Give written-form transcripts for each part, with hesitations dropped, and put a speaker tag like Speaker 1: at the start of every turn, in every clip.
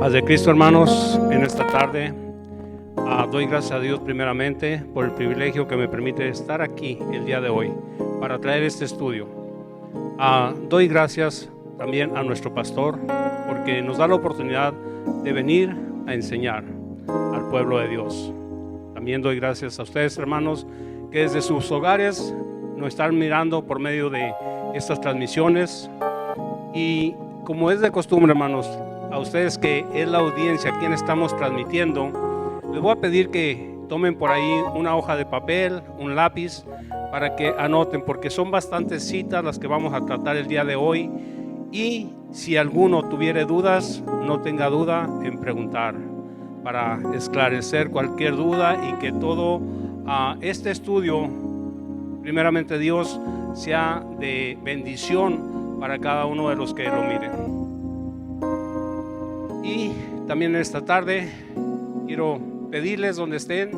Speaker 1: Paz de Cristo, hermanos, en esta tarde doy gracias a Dios primeramente por el privilegio que me permite estar aquí el día de hoy para traer este estudio. Doy gracias también a nuestro pastor porque nos da la oportunidad de venir a enseñar al pueblo de Dios. También doy gracias a ustedes, hermanos, que desde sus hogares nos están mirando por medio de estas transmisiones. Y como es de costumbre, hermanos, a ustedes que es la audiencia a quien estamos transmitiendo, les voy a pedir que tomen por ahí una hoja de papel, un lápiz, para que anoten, porque son bastantes citas las que vamos a tratar el día de hoy. Y si alguno tuviere dudas, no tenga duda en preguntar, para esclarecer cualquier duda y que todo este estudio, primeramente Dios, sea de bendición para cada uno de los que lo miren. Y también esta tarde quiero pedirles donde estén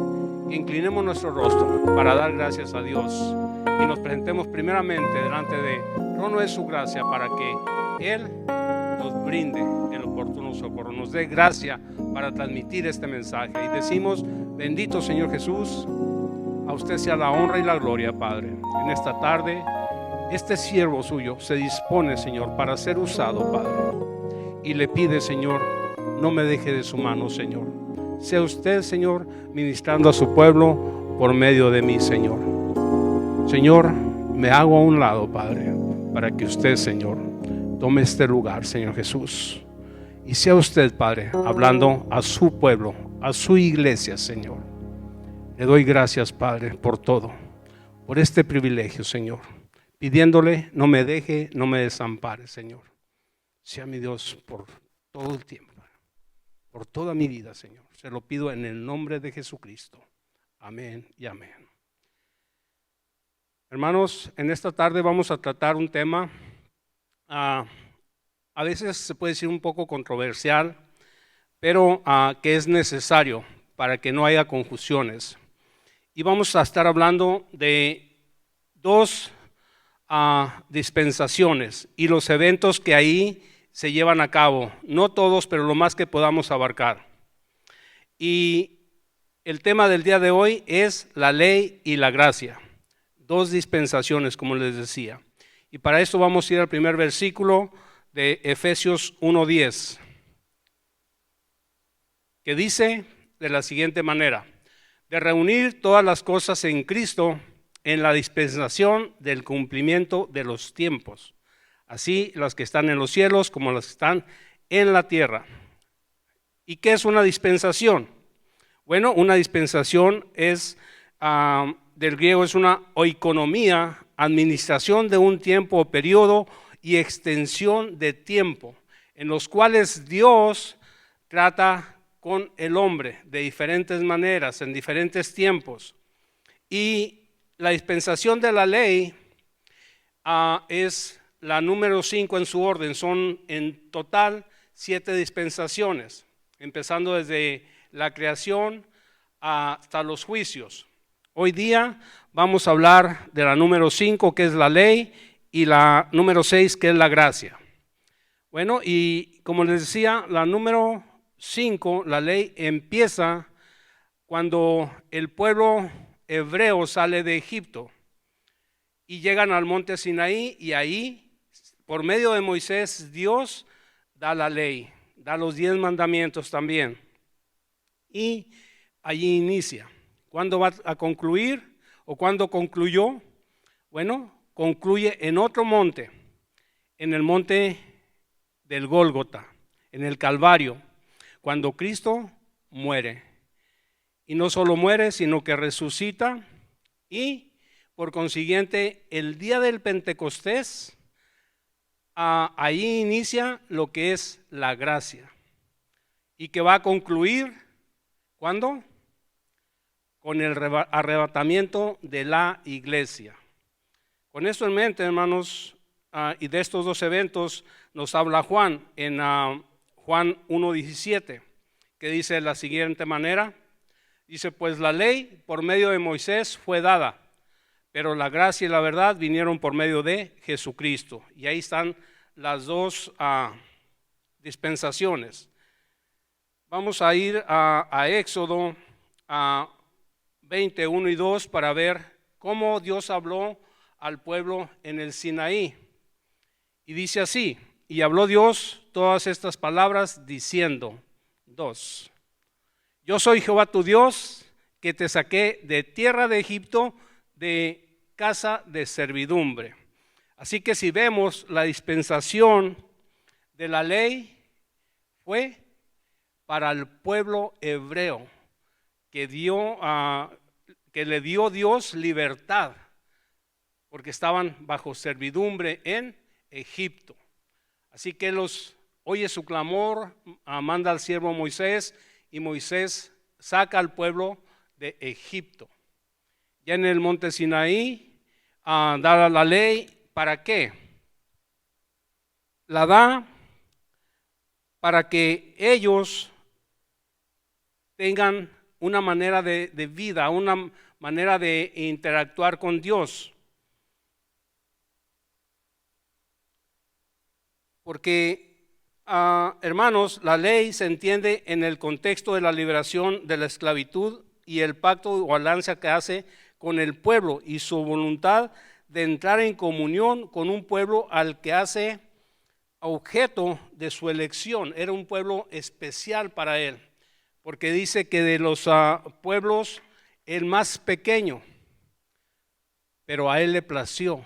Speaker 1: que inclinemos nuestro rostro para dar gracias a Dios y nos presentemos primeramente delante de trono de su gracia para que Él nos brinde el oportuno socorro, nos dé gracia para transmitir este mensaje. Y decimos: bendito Señor Jesús, a usted sea la honra y la gloria, Padre. En esta tarde este siervo suyo se dispone, Señor, para ser usado, Padre, y le pide, Señor, no me deje de su mano, Señor. Sea usted, Señor, ministrando a su pueblo por medio de mí, Señor. Señor, me hago a un lado, Padre, para que usted, Señor, tome este lugar, Señor Jesús. Y sea usted, Padre, hablando a su pueblo, a su iglesia, Señor. Le doy gracias, Padre, por todo, por este privilegio, Señor. Pidiéndole, no me deje, no me desampare, Señor. Sea mi Dios por todo el tiempo, por toda mi vida, Señor. Se lo pido en el nombre de Jesucristo. Amén y amén. Hermanos, en esta tarde vamos a tratar un tema, a veces se puede decir un poco controversial, pero que es necesario para que no haya confusiones. Y vamos a estar hablando de dos dispensaciones y los eventos que ahí se llevan a cabo, no todos, pero lo más que podamos abarcar. Y el tema del día de hoy es la ley y la gracia, dos dispensaciones, como les decía. Y para esto vamos a ir al primer versículo de Efesios 1:10, que dice de la siguiente manera: de reunir todas las cosas en Cristo en la dispensación del cumplimiento de los tiempos, así las que están en los cielos como las que están en la tierra. ¿Y qué es una dispensación? Bueno, una dispensación es, del griego es una oikonomía, administración de un tiempo o periodo y extensión de tiempo, en los cuales Dios trata con el hombre de diferentes maneras, en diferentes tiempos. Y la dispensación de la ley es la número 5 en su orden. Son en total 7 dispensaciones, empezando desde la creación hasta los juicios. Hoy día vamos a hablar de la número 5, que es la ley, y la número 6, que es la gracia. Bueno, y como les decía, la número 5, la ley, empieza cuando el pueblo hebreo sale de Egipto y llegan al monte Sinaí, y ahí, por medio de Moisés, Dios da la ley, da los 10 mandamientos también. Y allí inicia. ¿Cuándo va a concluir o cuándo concluyó? Bueno, concluye en otro monte, en el monte del Gólgota, en el Calvario, cuando Cristo muere. Y no solo muere, sino que resucita, y por consiguiente el día del Pentecostés, ahí inicia lo que es la gracia, y que va a concluir, ¿cuándo? Con el arrebatamiento de la iglesia. Con esto en mente, hermanos, y de estos dos eventos nos habla Juan en Juan 1:17, que dice de la siguiente manera. Dice: pues la ley por medio de Moisés fue dada, pero la gracia y la verdad vinieron por medio de Jesucristo. Y ahí están las dos dispensaciones. Vamos a ir a Éxodo a 21 y 2 para ver cómo Dios habló al pueblo en el Sinaí. Y dice así: y habló Dios todas estas palabras diciendo, 2. Yo soy Jehová tu Dios, que te saqué de tierra de Egipto, de casa de servidumbre. Así que si vemos, la dispensación de la ley fue para el pueblo hebreo, que le dio Dios libertad, porque estaban bajo servidumbre en Egipto. Así que oye su clamor, manda al siervo Moisés, y Moisés saca al pueblo de Egipto. Ya en el monte Sinaí, da la ley. ¿Para qué? La da para que ellos tengan una manera de vida, una manera de interactuar con Dios. Porque, hermanos, la ley se entiende en el contexto de la liberación de la esclavitud y el pacto o alianza que hace con el pueblo y su voluntad de entrar en comunión con un pueblo al que hace objeto de su elección. Era un pueblo especial para él, porque dice que de los pueblos el más pequeño, pero a él le plació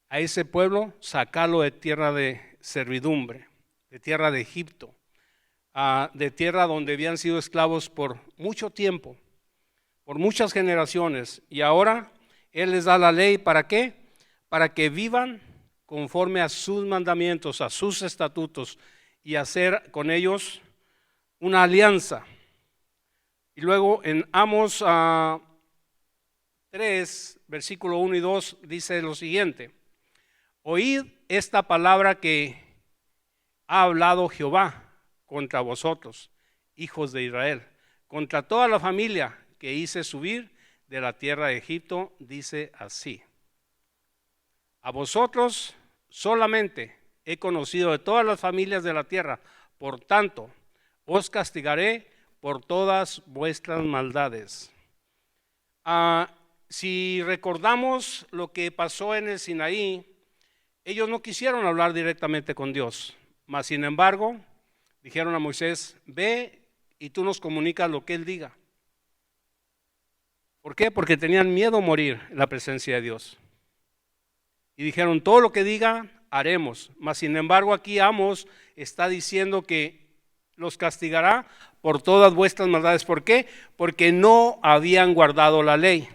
Speaker 1: a ese pueblo sacarlo de tierra de servidumbre, de tierra de Egipto, de tierra donde habían sido esclavos por mucho tiempo, por muchas generaciones, y ahora Él les da la ley. ¿Para qué? Para que vivan conforme a sus mandamientos, a sus estatutos, y hacer con ellos una alianza. Y luego en Amos 3, versículo 1 y 2 dice lo siguiente: oíd esta palabra que ha hablado Jehová contra vosotros, hijos de Israel, contra toda la familia que hice subir de la tierra de Egipto, dice así: a vosotros solamente he conocido de todas las familias de la tierra, por tanto os castigaré por todas vuestras maldades. Si recordamos lo que pasó en el Sinaí, ellos no quisieron hablar directamente con Dios, mas sin embargo dijeron a Moisés: ve y tú nos comunicas lo que Él diga. ¿Por qué? Porque tenían miedo a morir en la presencia de Dios. Y dijeron: todo lo que diga haremos. Mas sin embargo aquí Amos está diciendo que los castigará por todas vuestras maldades. ¿Por qué? Porque no habían guardado la ley.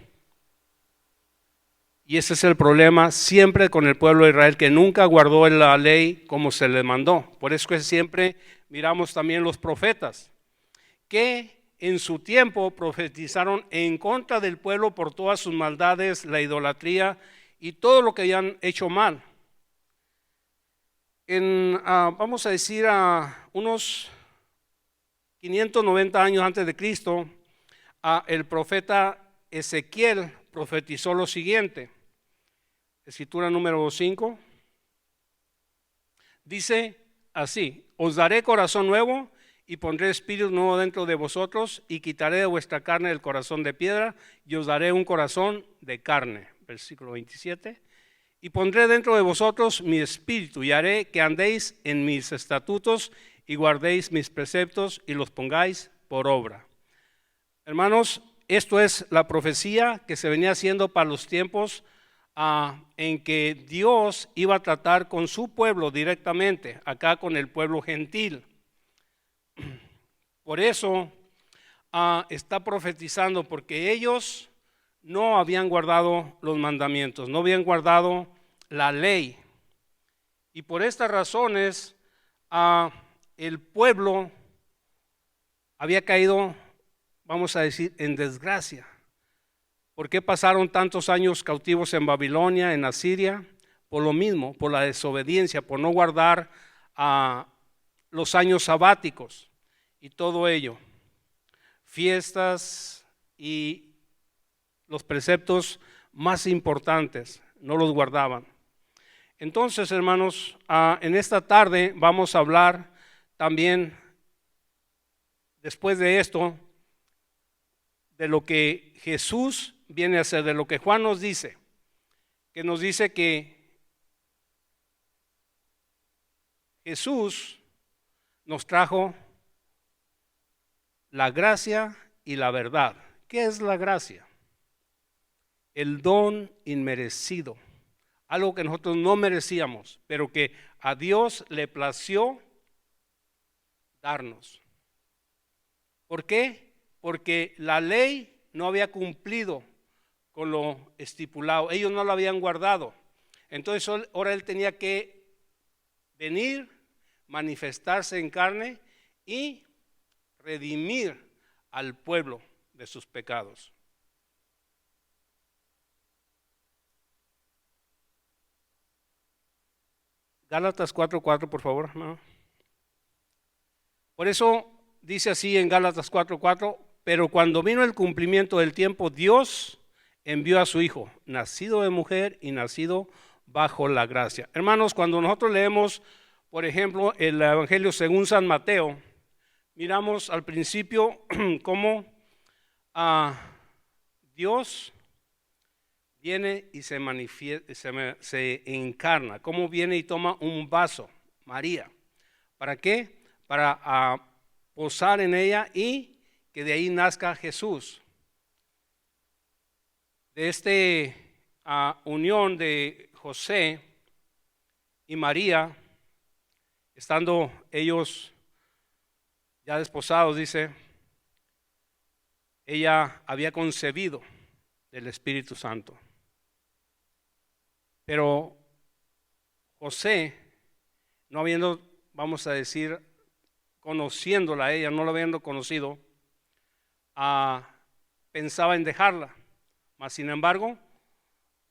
Speaker 1: Y ese es el problema siempre con el pueblo de Israel, que nunca guardó la ley como se le mandó. Por eso que siempre miramos también los profetas, que en su tiempo profetizaron en contra del pueblo por todas sus maldades, la idolatría y todo lo que habían hecho mal. Vamos a decir, unos 590 años antes de Cristo, el profeta Ezequiel profetizó lo siguiente. Escritura número 5 dice así: os daré corazón nuevo y pondré espíritu nuevo dentro de vosotros, y quitaré de vuestra carne el corazón de piedra y os daré un corazón de carne. Versículo 27. Y pondré dentro de vosotros mi espíritu y haré que andéis en mis estatutos y guardéis mis preceptos y los pongáis por obra. Hermanos, esto es la profecía que se venía haciendo para los tiempos en que Dios iba a tratar con su pueblo directamente, acá con el pueblo gentil. Por eso está profetizando, porque ellos no habían guardado los mandamientos, no habían guardado la ley. Y por estas razones el pueblo había caído, vamos a decir, en desgracia. ¿Por qué pasaron tantos años cautivos en Babilonia, en Asiria? Por lo mismo, por la desobediencia, por no guardar los años sabáticos y todo ello, fiestas y los preceptos más importantes, no los guardaban. Entonces, hermanos, en esta tarde vamos a hablar también después de esto, de lo que Jesús viene a hacer, de lo que Juan nos dice, que nos dice que Jesús nos trajo la gracia y la verdad. ¿Qué es la gracia? El don inmerecido, algo que nosotros no merecíamos, pero que a Dios le plació darnos. ¿Por qué? Porque la ley no había cumplido con lo estipulado, ellos no lo habían guardado. Entonces ahora Él tenía que venir, manifestarse en carne y redimir al pueblo de sus pecados. Gálatas 4:4, por favor, hermano. Por eso dice así en Gálatas 4:4, pero cuando vino el cumplimiento del tiempo, Dios envió a su Hijo, nacido de mujer y nacido bajo la gracia. Hermanos, cuando nosotros leemos, por ejemplo, el Evangelio según San Mateo, miramos al principio cómo Dios viene y se manifiesta, se encarna, cómo viene y toma un vaso, María. ¿Para qué? Para posar en ella y que de ahí nazca Jesús. De esta unión de José y María, estando ellos ya desposados, dice, ella había concebido del Espíritu Santo. Pero José, no habiendo, vamos a decir, conociéndola a ella, no la habiendo conocido, pensaba en dejarla. Mas sin embargo,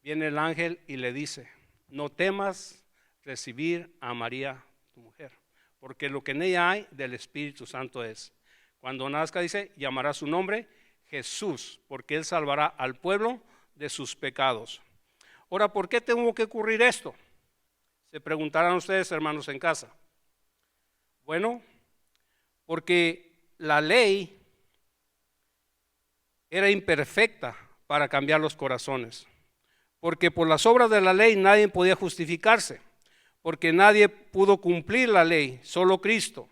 Speaker 1: viene el ángel y le dice, no temas recibir a María, tu mujer, porque lo que en ella hay del Espíritu Santo es. Cuando nazca, dice, llamará su nombre Jesús, porque Él salvará al pueblo de sus pecados. Ahora, ¿por qué tuvo que ocurrir esto? Se preguntarán ustedes, hermanos, en casa. Bueno, porque la ley era imperfecta para cambiar los corazones. Porque por las obras de la ley nadie podía justificarse. Porque nadie pudo cumplir la ley, solo Cristo.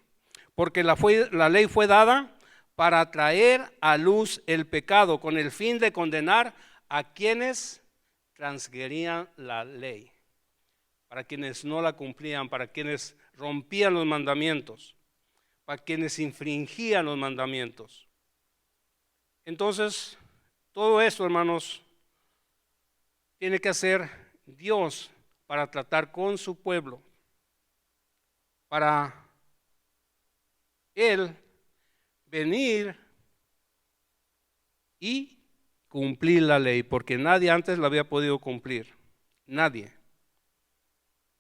Speaker 1: Porque la ley fue dada para traer a luz el pecado con el fin de condenar a quienes transgredían la ley, para quienes no la cumplían, para quienes rompían los mandamientos, para quienes infringían los mandamientos. Entonces, todo eso, hermanos, tiene que hacer Dios para tratar con su pueblo, para Él venir y cumplir la ley, porque nadie antes la había podido cumplir, nadie.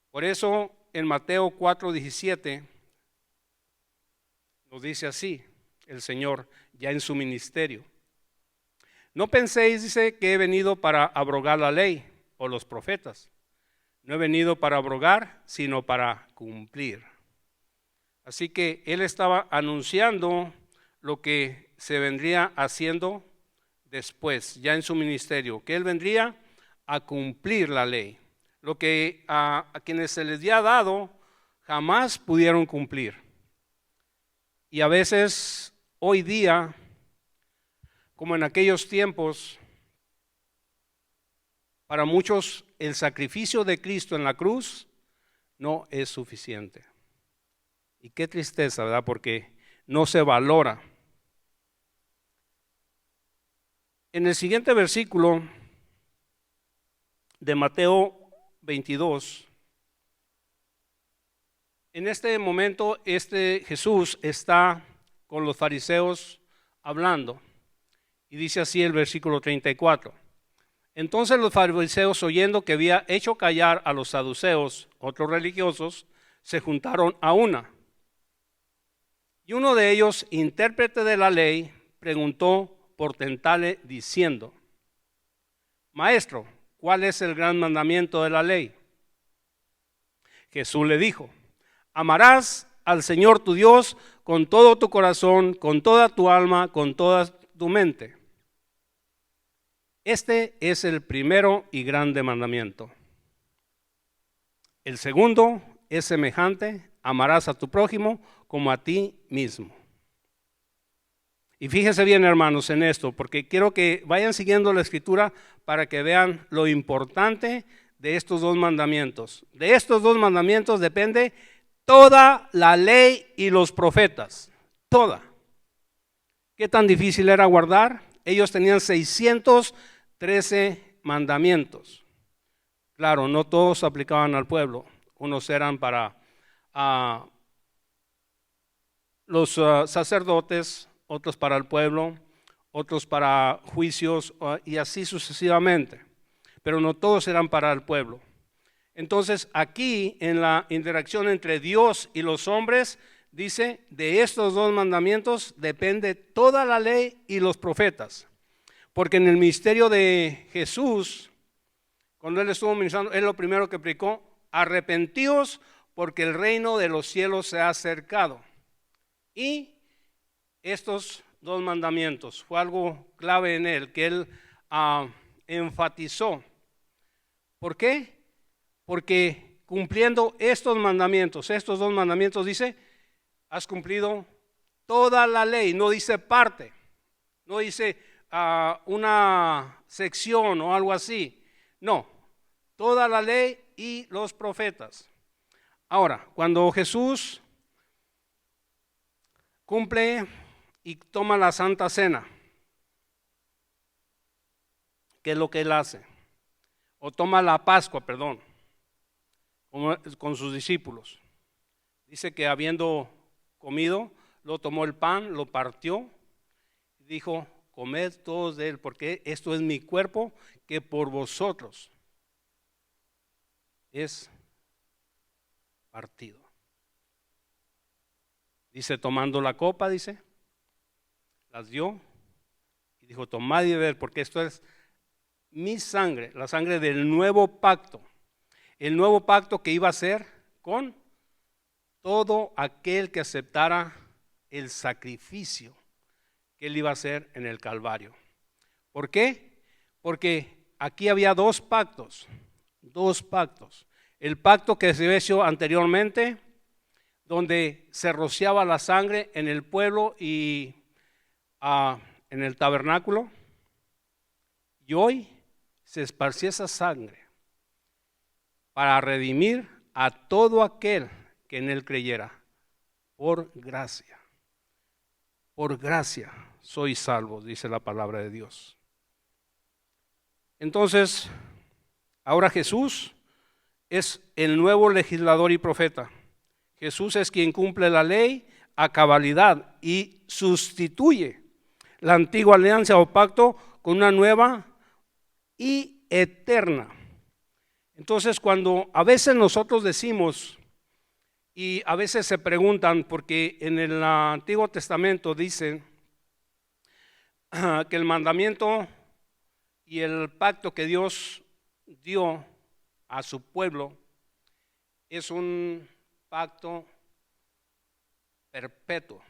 Speaker 1: Por eso en Mateo 4:17 nos dice así el Señor ya en su ministerio. No penséis, dice, que he venido para abrogar la ley o los profetas. No he venido para abrogar, sino para cumplir. Así que Él estaba anunciando lo que se vendría haciendo después, ya en su ministerio, que Él vendría a cumplir la ley. Lo que a quienes se les había dado jamás pudieron cumplir. Y a veces, hoy día, como en aquellos tiempos, para muchos el sacrificio de Cristo en la cruz no es suficiente. Y qué tristeza, ¿verdad? Porque no se valora. En el siguiente versículo de Mateo 22, en este momento Jesús está con los fariseos hablando y dice así el versículo 34. Entonces los fariseos, oyendo que había hecho callar a los saduceos, otros religiosos, se juntaron a una. Y uno de ellos, intérprete de la ley, preguntó por tentarle diciendo, Maestro, ¿cuál es el gran mandamiento de la ley? Jesús le dijo, amarás al Señor tu Dios con todo tu corazón, con toda tu alma, con toda tu mente. Este es el primero y grande mandamiento. El segundo es semejante: amarás a tu prójimo como a ti mismo. Y fíjense bien, hermanos, en esto, porque quiero que vayan siguiendo la escritura para que vean lo importante de estos dos mandamientos. De estos dos mandamientos depende toda la ley y los profetas. Toda. ¿Qué tan difícil era guardar? Ellos tenían 613 mandamientos. Claro, no todos aplicaban al pueblo. Unos eran para los sacerdotes, otros para el pueblo, otros para juicios y así sucesivamente. Pero no todos eran para el pueblo. Entonces aquí en la interacción entre Dios y los hombres dice: de estos dos mandamientos depende toda la ley y los profetas. Porque en el ministerio de Jesús, cuando Él estuvo ministrando, Él lo primero que predicó: arrepentíos porque el reino de los cielos se ha acercado. Y estos dos mandamientos fue algo clave en Él, que Él enfatizó. ¿Por qué? Porque cumpliendo estos dos mandamientos dice: has cumplido toda la ley. No dice parte, no dice una sección o algo así. No, toda la ley y los profetas. Ahora, cuando Jesús cumple y toma la Santa Cena, ¿qué es lo que Él hace? O toma la Pascua, perdón, con sus discípulos. Dice que habiendo comido, lo tomó el pan, lo partió y dijo: comed todos de él, porque esto es mi cuerpo que por vosotros es partido. Dice, tomando la copa, dice, las dio y dijo: tomad y bebed, porque esto es mi sangre, la sangre del nuevo pacto. El nuevo pacto que iba a ser con todo aquel que aceptara el sacrificio que Él iba a hacer en el Calvario. ¿Por qué? Porque aquí había dos pactos. El pacto que se había hecho anteriormente, donde se rociaba la sangre en el pueblo y en el tabernáculo, y hoy se esparcía esa sangre para redimir a todo aquel que en Él creyera. Por gracia sois salvos, dice la palabra de Dios. Entonces, ahora Jesús es el nuevo legislador y profeta. Jesús es quien cumple la ley a cabalidad y sustituye la antigua alianza o pacto con una nueva y eterna. Entonces, cuando a veces nosotros decimos, y a veces se preguntan, porque en el Antiguo Testamento dice que el mandamiento y el pacto que Dios dio a su pueblo es un pacto perpetuo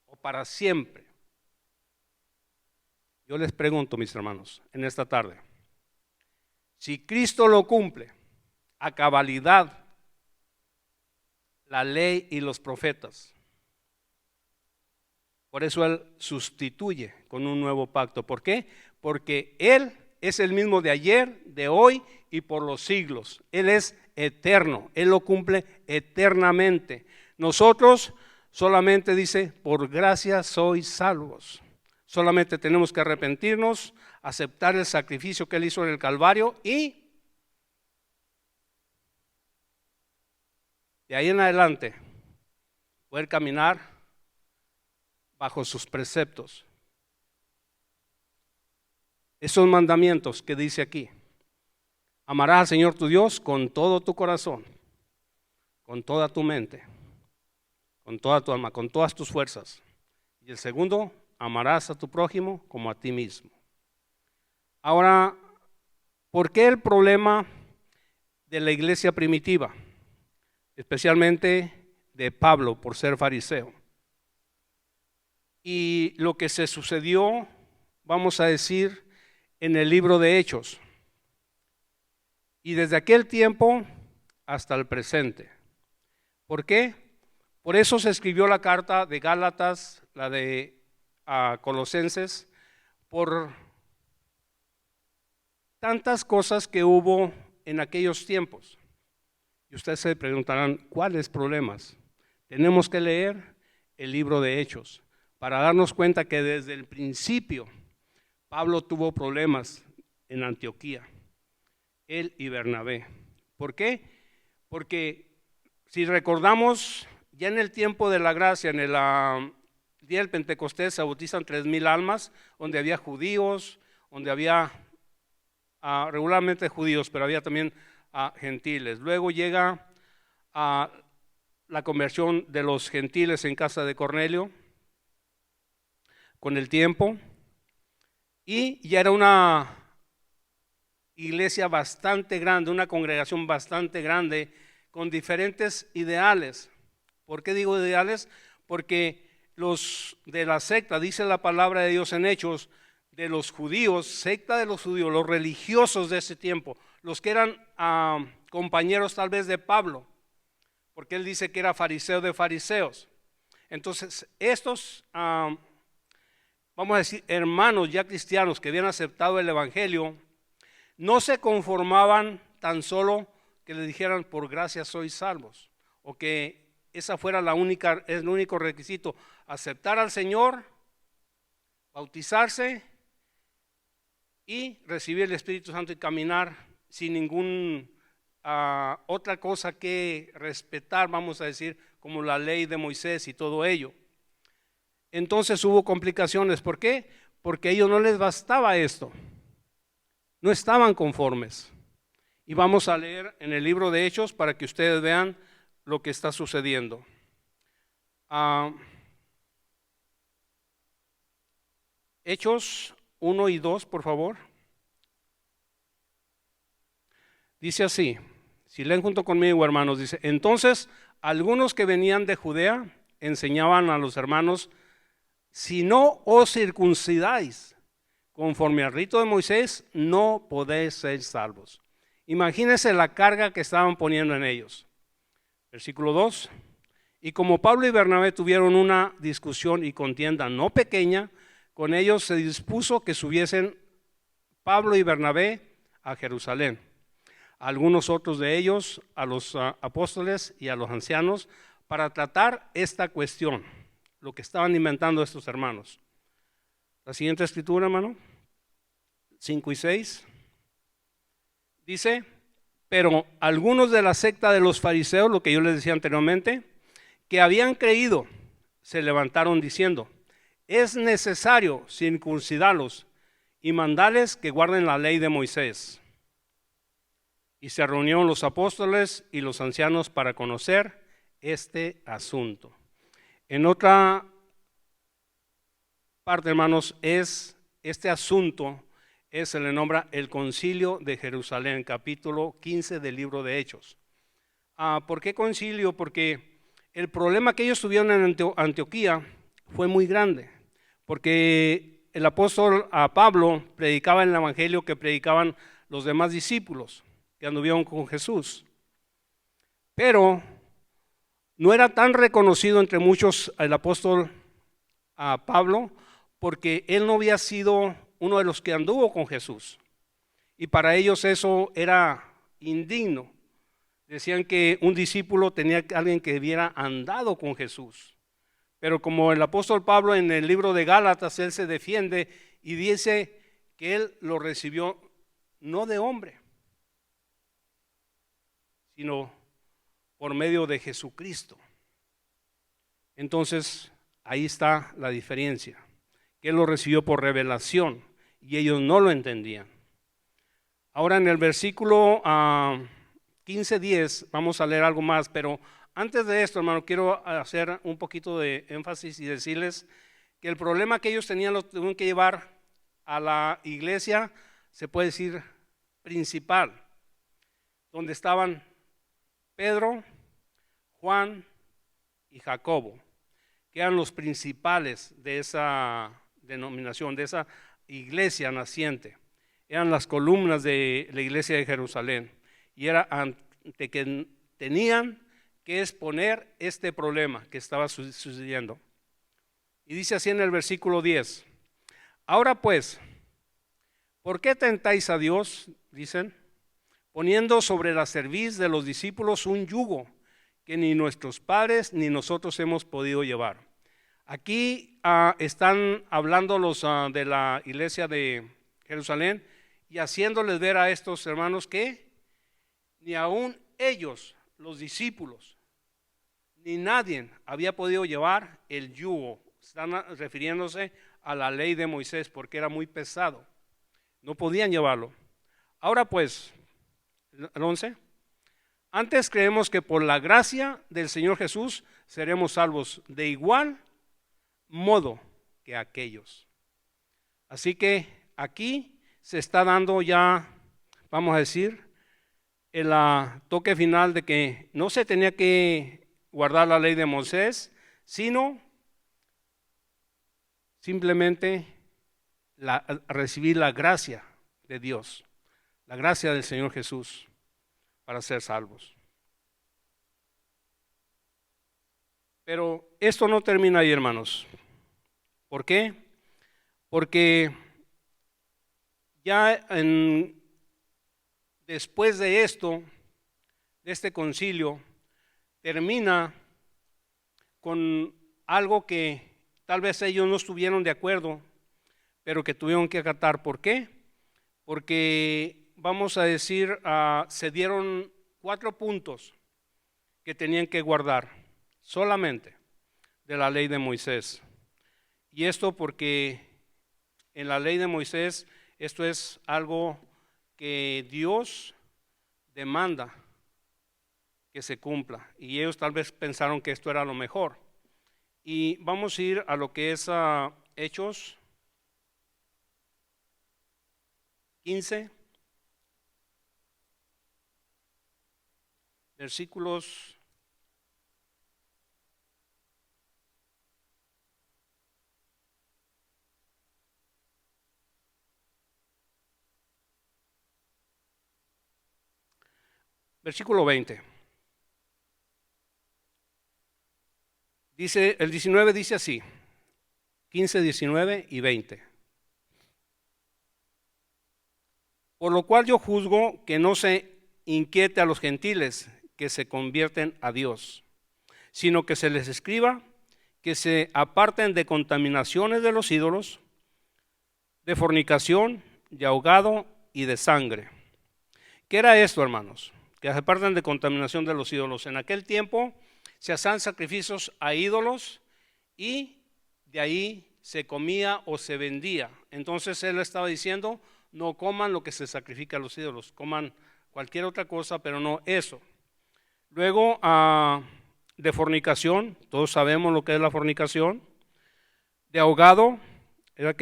Speaker 1: o para siempre. Yo les pregunto, mis hermanos, en esta tarde, si Cristo lo cumple a cabalidad, la ley y los profetas, por eso Él sustituye con un nuevo pacto. ¿Por qué? Porque Él es el mismo de ayer, de hoy y por los siglos. Él es eterno, Él lo cumple eternamente. Nosotros solamente dice: por gracia sois salvos. Solamente tenemos que arrepentirnos, aceptar el sacrificio que Él hizo en el Calvario y de ahí en adelante poder caminar bajo sus preceptos. Esos mandamientos que dice aquí: amarás al Señor tu Dios con todo tu corazón, con toda tu mente, con toda tu alma, con todas tus fuerzas. Y el segundo: amarás a tu prójimo como a ti mismo. Ahora, ¿por qué el problema de la iglesia primitiva? Especialmente de Pablo, por ser fariseo. y lo que se sucedió, vamos a decir, en el libro de Hechos. Y desde aquel tiempo hasta el presente. ¿Por qué? Por eso se escribió la carta de Gálatas, la de Colosenses, por tantas cosas que hubo en aquellos tiempos. Y ustedes se preguntarán, ¿cuáles problemas? Tenemos que leer el libro de Hechos para darnos cuenta que desde el principio Pablo tuvo problemas en Antioquía, él y Bernabé. ¿Por qué? Porque si recordamos, ya en el tiempo de la gracia, en el día del Pentecostés, se bautizan 3,000 almas, donde había judíos, donde había regularmente judíos, pero había también gentiles. Luego llega la conversión de los gentiles en casa de Cornelio, con el tiempo, y ya era una iglesia bastante grande, una congregación bastante grande, con diferentes ideales. ¿Por qué digo ideales? Porque los de la secta, dice la palabra de Dios en Hechos, de los judíos, secta de los judíos, los religiosos de ese tiempo, los que eran compañeros tal vez de Pablo, porque él dice que era fariseo de fariseos. Entonces estos, vamos a decir, hermanos ya cristianos que habían aceptado el evangelio, no se conformaban tan solo que le dijeran por gracia sois salvos, o que esa fuera el único requisito, aceptar al Señor, bautizarse y recibir el Espíritu Santo y caminar sin ningún otra cosa que respetar, vamos a decir, como la ley de Moisés y todo ello. Entonces hubo complicaciones. ¿Por qué? Porque a ellos no les bastaba esto, no estaban conformes. Y vamos a leer en el libro de Hechos para que ustedes vean lo que está sucediendo. Hechos 1 y 2, por favor. Dice así, si leen junto conmigo, hermanos, dice: entonces algunos que venían de Judea enseñaban a los hermanos: si no os circuncidáis conforme al rito de Moisés, no podéis ser salvos. Imagínense la carga que estaban poniendo en ellos. Versículo 2. Y como Pablo y Bernabé tuvieron una discusión y contienda no pequeña, con ellos se dispuso que subiesen Pablo y Bernabé a Jerusalén. Algunos otros de ellos a los apóstoles y a los ancianos para tratar esta cuestión, lo que estaban inventando estos hermanos. La siguiente escritura, hermano, 5 y 6, dice: pero algunos de la secta de los fariseos, lo que yo les decía anteriormente, que habían creído, se levantaron diciendo: es necesario circuncidarlos y mandarles que guarden la ley de Moisés. Y se reunieron los apóstoles y los ancianos para conocer este asunto. En otra parte, hermanos, este asunto se le nombra el Concilio de Jerusalén, capítulo 15 del libro de Hechos. ¿Por qué concilio? Porque el problema que ellos tuvieron en Antioquía fue muy grande, porque el apóstol Pablo predicaba en el evangelio que predicaban los demás discípulos que anduvieron con Jesús, pero no era tan reconocido entre muchos el apóstol Pablo, porque él no había sido uno de los que anduvo con Jesús, y para ellos eso era indigno. Decían que un discípulo tenía alguien que hubiera andado con Jesús. Pero como el apóstol Pablo en el libro de Gálatas, él se defiende y dice que él lo recibió no de hombre, sino por medio de Jesucristo. Entonces, ahí está la diferencia, que él lo recibió por revelación y ellos no lo entendían. Ahora en el versículo 15:10 vamos a leer algo más, pero antes de esto, hermano, quiero hacer un poquito de énfasis y decirles que el problema que ellos tenían lo tuvieron que llevar a la iglesia, se puede decir principal, donde estaban Pedro, Juan y Jacobo, que eran los principales de esa denominación, de esa iglesia naciente. Eran las columnas de la iglesia de Jerusalén, y era ante que tenían que exponer este problema que estaba sucediendo. Y dice así en el versículo 10: ahora pues, ¿por qué tentáis a Dios? Dicen, poniendo sobre la cerviz de los discípulos un yugo que ni nuestros padres ni nosotros hemos podido llevar. Aquí están hablando los de la iglesia de Jerusalén y haciéndoles ver a estos hermanos que ni aún ellos, los discípulos, ni nadie había podido llevar el yugo. Están refiriéndose a la ley de Moisés porque era muy pesado, no podían llevarlo. Ahora pues, el 11: antes creemos que por la gracia del Señor Jesús seremos salvos de igual modo que aquellos. Así que aquí se está dando ya, vamos a decir, el toque final de que no se tenía que guardar la ley de Moisés, sino simplemente recibir la gracia de Dios, la gracia del Señor Jesús para ser salvos. Pero esto no termina ahí, hermanos. ¿Por qué? Porque ya después de esto, de este concilio, termina con algo que tal vez ellos no estuvieron de acuerdo, pero que tuvieron que acatar. ¿Por qué? Porque vamos a decir, se dieron 4 puntos que tenían que guardar solamente de la ley de Moisés. Y esto porque en la ley de Moisés esto es algo que Dios demanda que se cumpla, y ellos tal vez pensaron que esto era lo mejor. Y vamos a ir a lo que es Hechos 15, versículos 20. Dice, el 19 dice así, 15, 19 y 20. Por lo cual yo juzgo que no se inquiete a los gentiles que se convierten a Dios, sino que se les escriba que se aparten de contaminaciones de los ídolos, de fornicación, de ahogado y de sangre. ¿Qué era esto, hermanos? Que se aparten de contaminación de los ídolos. En aquel tiempo se hacían sacrificios a ídolos y de ahí se comía o se vendía. Entonces él estaba diciendo, no coman lo que se sacrifica a los ídolos, coman cualquier otra cosa, pero no eso. Luego de fornicación, todos sabemos lo que es la fornicación. De ahogado, era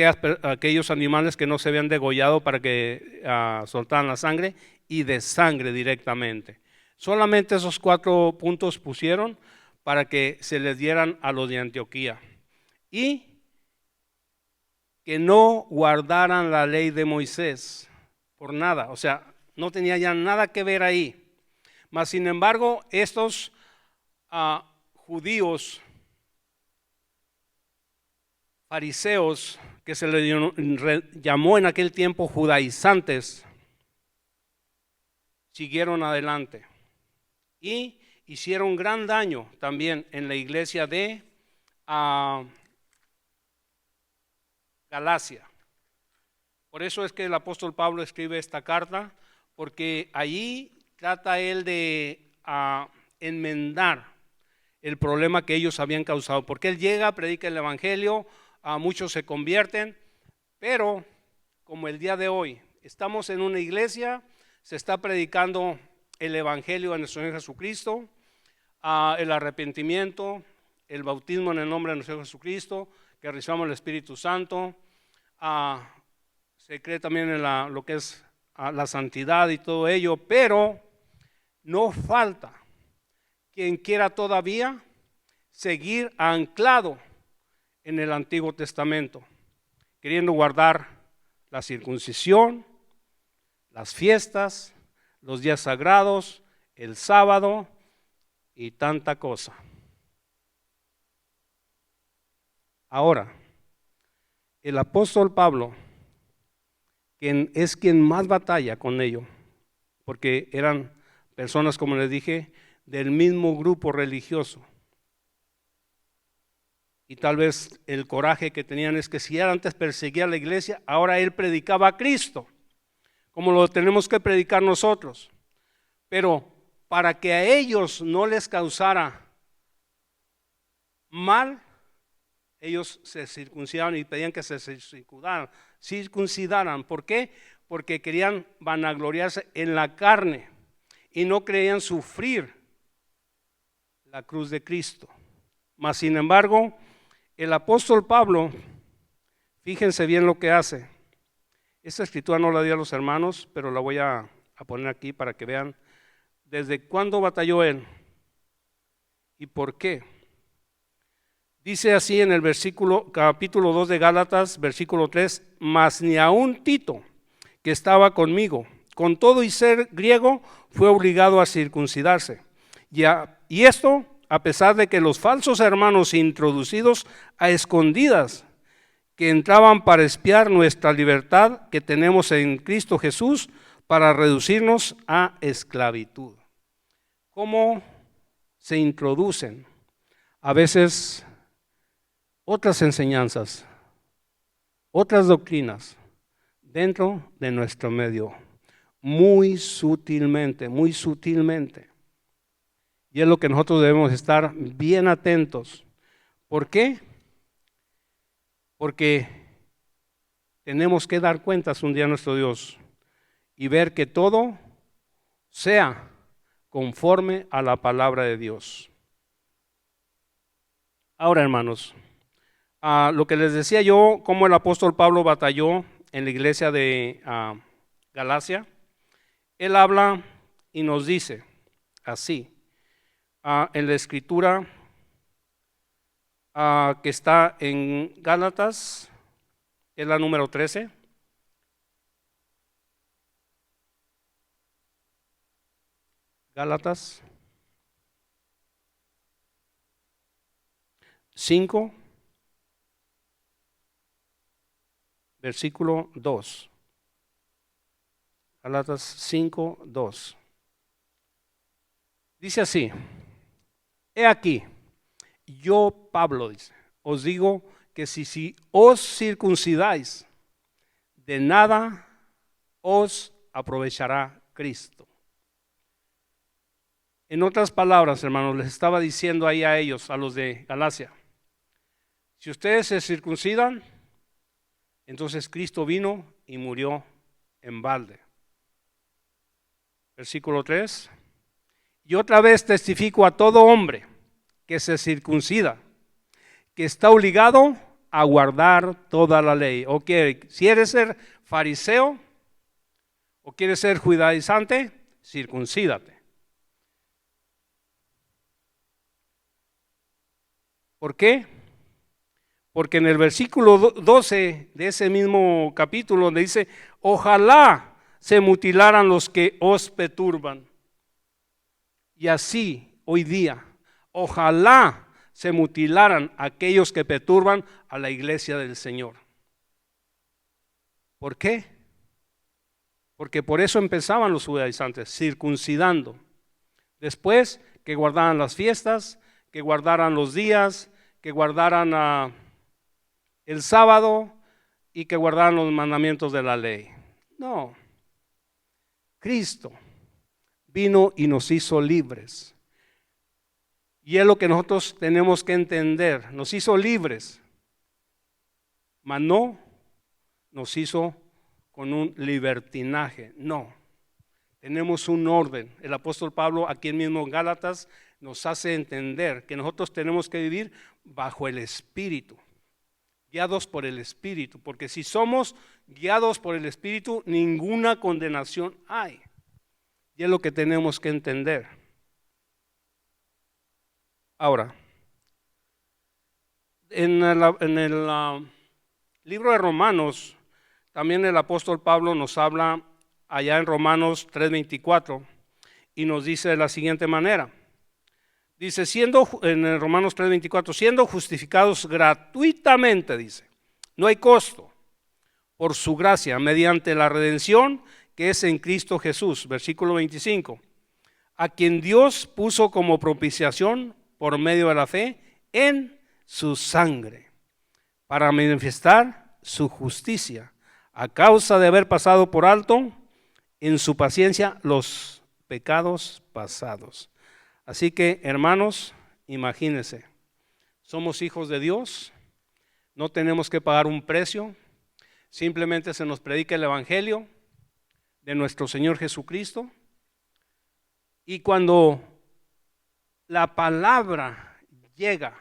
Speaker 1: aquellos animales que no se habían degollado para que soltaran la sangre, y de sangre directamente. Solamente esos 4 puntos pusieron para que se les dieran a los de Antioquía, y que no guardaran la ley de Moisés por nada, o sea, no tenía ya nada que ver ahí. Mas sin embargo, estos judíos fariseos, que se les llamó en aquel tiempo judaizantes, siguieron adelante y hicieron gran daño también en la iglesia de Galacia. Por eso es que el apóstol Pablo escribe esta carta, porque allí trata él de enmendar el problema que ellos habían causado, porque él llega, predica el evangelio, muchos se convierten, pero como el día de hoy estamos en una iglesia, se está predicando el evangelio de nuestro Señor Jesucristo, el arrepentimiento, el bautismo en el nombre de nuestro Señor Jesucristo, que recibamos el Espíritu Santo, se cree también en lo que es la santidad y todo ello, pero no falta quien quiera todavía seguir anclado en el Antiguo Testamento, queriendo guardar la circuncisión, las fiestas, los días sagrados, el sábado y tanta cosa. Ahora, el apóstol Pablo, quien es quien más batalla con ello, porque eran personas, como les dije, del mismo grupo religioso. Y tal vez el coraje que tenían es que si él antes perseguía a la iglesia, ahora él predicaba a Cristo, como lo tenemos que predicar nosotros. Pero para que a ellos no les causara mal, ellos se circuncidaban y pedían que se circuncidaran. ¿Por qué? Porque querían vanagloriarse en la carne y no creían sufrir la cruz de Cristo. Mas sin embargo, el apóstol Pablo, fíjense bien lo que hace. Esta escritura no la di a los hermanos, pero la voy a poner aquí para que vean desde cuándo batalló él y por qué. Dice así en el capítulo 2 de Gálatas, versículo 3, mas ni aun Tito, que estaba conmigo, con todo y ser griego, fue obligado a circuncidarse. Y esto a pesar de que los falsos hermanos introducidos a escondidas, que entraban para espiar nuestra libertad que tenemos en Cristo Jesús, para reducirnos a esclavitud. ¿Cómo se introducen a veces otras enseñanzas, otras doctrinas dentro de nuestro medio? Muy sutilmente, muy sutilmente. Y es lo que nosotros debemos estar bien atentos. ¿Por qué? Porque tenemos que dar cuentas un día a nuestro Dios y ver que todo sea conforme a la palabra de Dios. Ahora, hermanos, lo que les decía yo, cómo el apóstol Pablo batalló en la iglesia de Galacia, él habla y nos dice así, en la escritura que está en Gálatas, es la número 13. Gálatas 5, versículo 2. Gálatas 5, 2. Dice así: he aquí, yo Pablo, dice, os digo que si os circuncidáis, de nada os aprovechará Cristo. En otras palabras, hermanos, les estaba diciendo ahí a ellos, a los de Galacia, si ustedes se circuncidan, entonces Cristo vino y murió en balde. Versículo 3. Y otra vez testifico a todo hombre que se circuncida, que está obligado a guardar toda la ley. O que si quieres ser fariseo o quieres ser judaizante, circuncídate. ¿Por qué? Porque en el versículo 12 de ese mismo capítulo donde dice, ojalá se mutilaran los que os perturban. Y así, hoy día, ojalá se mutilaran aquellos que perturban a la iglesia del Señor. ¿Por qué? Porque por eso empezaban los judaizantes, circuncidando. Después que guardaran las fiestas, que guardaran los días, que guardaran el sábado y que guardaran los mandamientos de la ley. No, Cristo vino y nos hizo libres. Y es lo que nosotros tenemos que entender. Nos hizo libres, mas no nos hizo con un libertinaje. No, tenemos un orden. El apóstol Pablo aquí mismo en Gálatas nos hace entender que nosotros tenemos que vivir bajo el Espíritu, guiados por el Espíritu, porque si somos guiados por el Espíritu, ninguna condenación hay. Y es lo que tenemos que entender. Ahora, En el libro de Romanos, también el apóstol Pablo nos habla allá en Romanos 3:24 y nos dice de la siguiente manera. Dice, en el Romanos 3:24, siendo justificados gratuitamente, dice, no hay costo, por su gracia, mediante la redención que es en Cristo Jesús, versículo 25, a quien Dios puso como propiciación por medio de la fe en su sangre, para manifestar su justicia, a causa de haber pasado por alto en su paciencia los pecados pasados. Así que, hermanos, imagínense, somos hijos de Dios, no tenemos que pagar un precio, simplemente se nos predica el evangelio de nuestro Señor Jesucristo, y cuando la palabra llega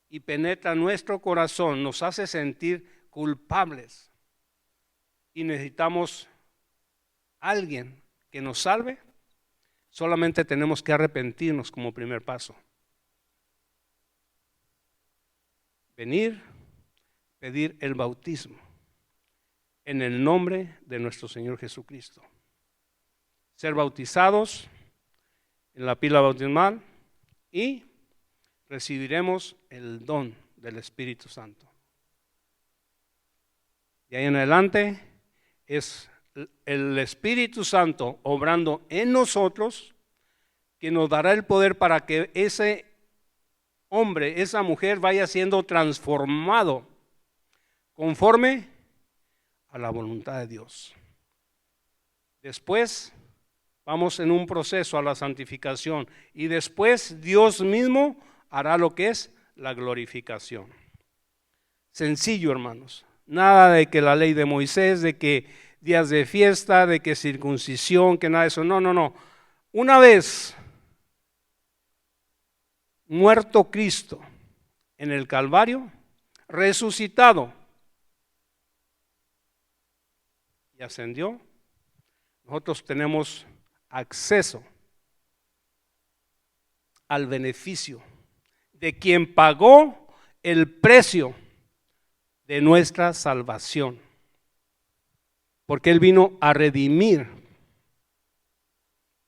Speaker 1: y penetra nuestro corazón, nos hace sentir culpables y necesitamos alguien que nos salve, solamente tenemos que arrepentirnos como primer paso. Venir, pedir el bautismo en el nombre de nuestro Señor Jesucristo. Ser bautizados en la pila bautismal y recibiremos el don del Espíritu Santo. De ahí en adelante es el Espíritu Santo obrando en nosotros que nos dará el poder para que ese hombre, esa mujer vaya siendo transformado conforme a la voluntad de Dios. Después vamos en un proceso a la santificación y después Dios mismo hará lo que es la glorificación. Sencillo, hermanos. Nada de que la ley de Moisés, de que días de fiesta, de que circuncisión, que nada de eso. No, no, no. Una vez muerto Cristo en el Calvario, resucitado y ascendió, nosotros tenemos acceso al beneficio de quien pagó el precio de nuestra salvación, porque Él vino a redimir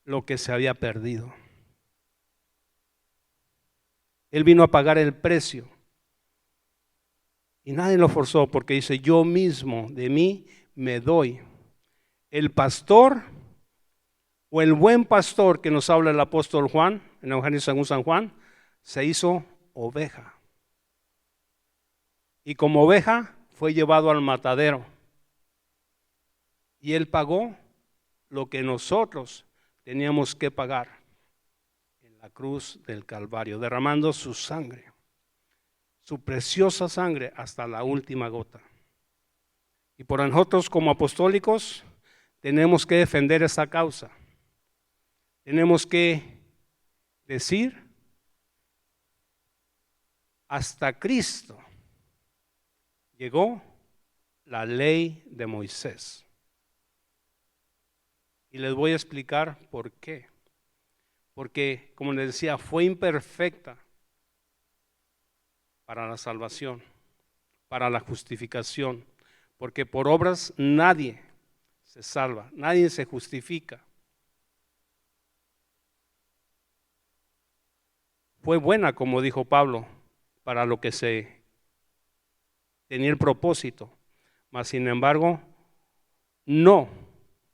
Speaker 1: lo que se había perdido. Él vino a pagar el precio y nadie lo forzó, porque dice, yo mismo de mí me doy. El pastor o el buen pastor que nos habla el apóstol Juan, en el Evangelio según San Juan, se hizo oveja. Y como oveja fue llevado al matadero. Y Él pagó lo que nosotros teníamos que pagar en la cruz del Calvario, derramando su sangre, su preciosa sangre hasta la última gota. Y por nosotros como apostólicos tenemos que defender esa causa. Tenemos que decir, hasta Cristo llegó la ley de Moisés. Y les voy a explicar por qué. Porque, como les decía, fue imperfecta para la salvación, para la justificación. Porque por obras nadie se salva, nadie se justifica. Fue buena, como dijo Pablo, para lo que se tenía el propósito, mas sin embargo no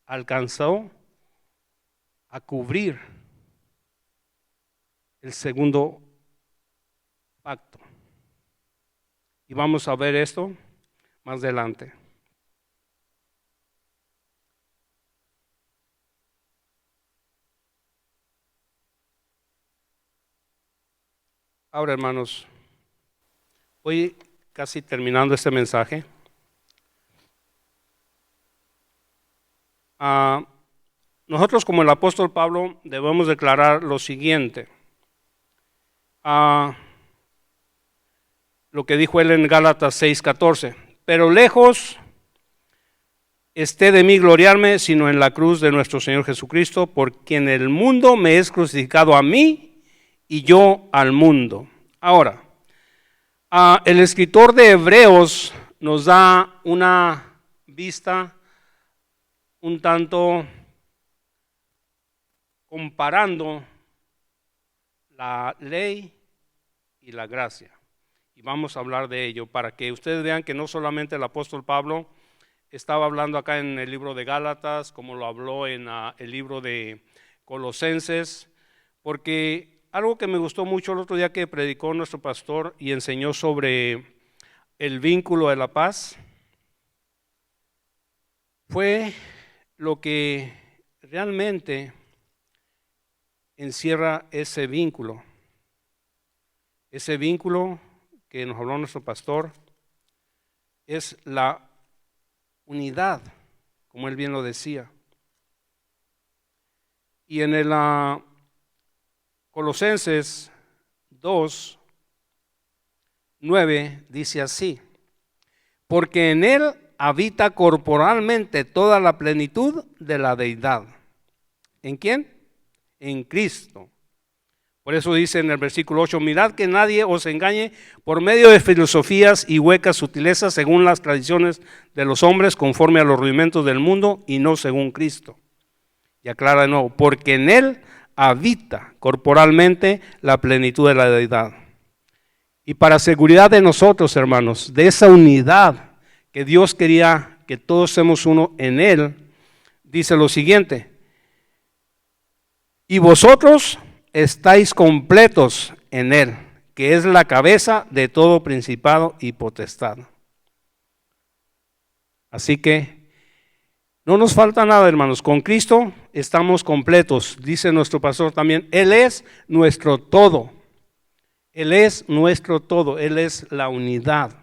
Speaker 1: alcanzó a cubrir el segundo pacto. Y vamos a ver esto más adelante. Ahora, hermanos, voy casi terminando este mensaje. Nosotros, como el apóstol Pablo, debemos declarar lo siguiente. Lo que dijo él en Gálatas 6:14. Pero lejos esté de mí gloriarme, sino en la cruz de nuestro Señor Jesucristo, por quien el mundo me es crucificado a mí y yo al mundo. Ahora, El escritor de Hebreos nos da una vista un tanto comparando la ley y la gracia. Y vamos a hablar de ello para que ustedes vean que no solamente el apóstol Pablo estaba hablando acá en el libro de Gálatas, como lo habló en el libro de Colosenses, porque algo que me gustó mucho el otro día que predicó nuestro pastor y enseñó sobre el vínculo de la paz, fue lo que realmente encierra ese vínculo. Ese vínculo que nos habló nuestro pastor es la unidad, como él bien lo decía. Y en el Colosenses 2:9 dice así: porque en él habita corporalmente toda la plenitud de la deidad. ¿En quién? En Cristo. Por eso dice en el versículo 8: mirad que nadie os engañe por medio de filosofías y huecas sutilezas según las tradiciones de los hombres, conforme a los rudimentos del mundo y no según Cristo. Y aclara de nuevo: porque en él habita corporalmente la plenitud de la deidad. Y para seguridad de nosotros, hermanos, de esa unidad que Dios quería que todos seamos uno en él, dice lo siguiente: y vosotros estáis completos en él, que es la cabeza de todo principado y potestad. Así que no nos falta nada, hermanos. Con Cristo estamos completos. Dice nuestro pastor también, él es nuestro todo. Él es nuestro todo. Él es la unidad.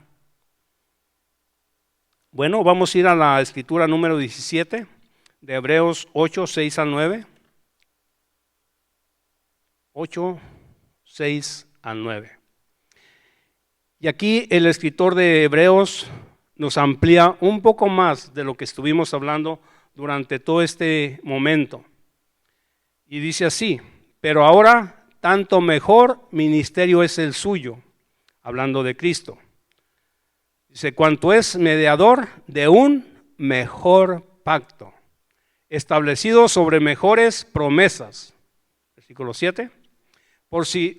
Speaker 1: Bueno, vamos a ir a la escritura número 17 de Hebreos 8:6-9. 8:6-9. Y aquí el escritor de Hebreos nos amplía un poco más de lo que estuvimos hablando durante todo este momento. Y dice así: pero ahora tanto mejor ministerio es el suyo, hablando de Cristo. Dice: cuanto es mediador de un mejor pacto, establecido sobre mejores promesas. Versículo 7.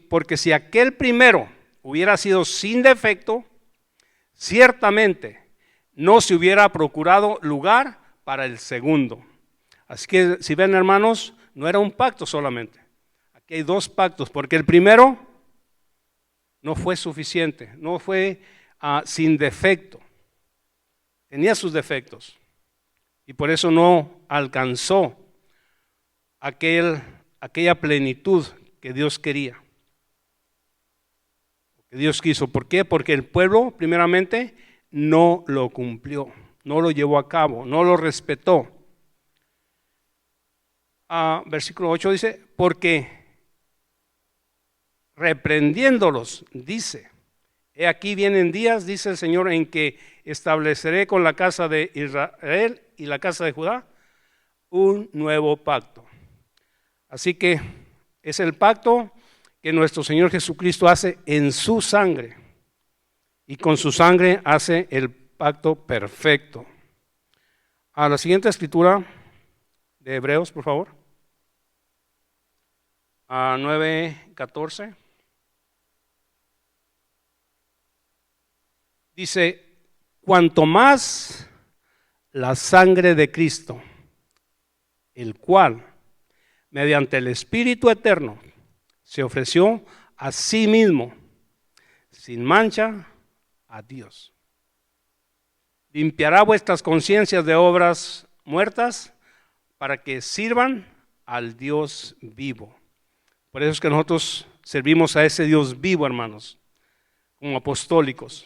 Speaker 1: Porque si aquel primero hubiera sido sin defecto, ciertamente no se hubiera procurado lugar para el segundo. Así que si ven, hermanos, no era un pacto solamente. Aquí hay dos pactos, porque el primero no fue suficiente, no fue sin defecto. Tenía sus defectos y por eso no alcanzó aquella plenitud que Dios quería, que Dios quiso. ¿Por qué? Porque el pueblo primeramente no lo cumplió, no lo llevó a cabo, no lo respetó. Versículo 8 dice: porque reprendiéndolos, dice: he aquí vienen días, dice el Señor, en que estableceré con la casa de Israel y la casa de Judá un nuevo pacto. Así que es el pacto que nuestro Señor Jesucristo hace en su sangre, y con su sangre hace el pacto perfecto. A la siguiente escritura de Hebreos, por favor. 9:14. Dice: cuanto más la sangre de Cristo, el cual mediante el Espíritu eterno se ofreció a sí mismo sin mancha a Dios, limpiará vuestras conciencias de obras muertas para que sirvan al Dios vivo. Por eso es que nosotros servimos a ese Dios vivo, hermanos, como apostólicos.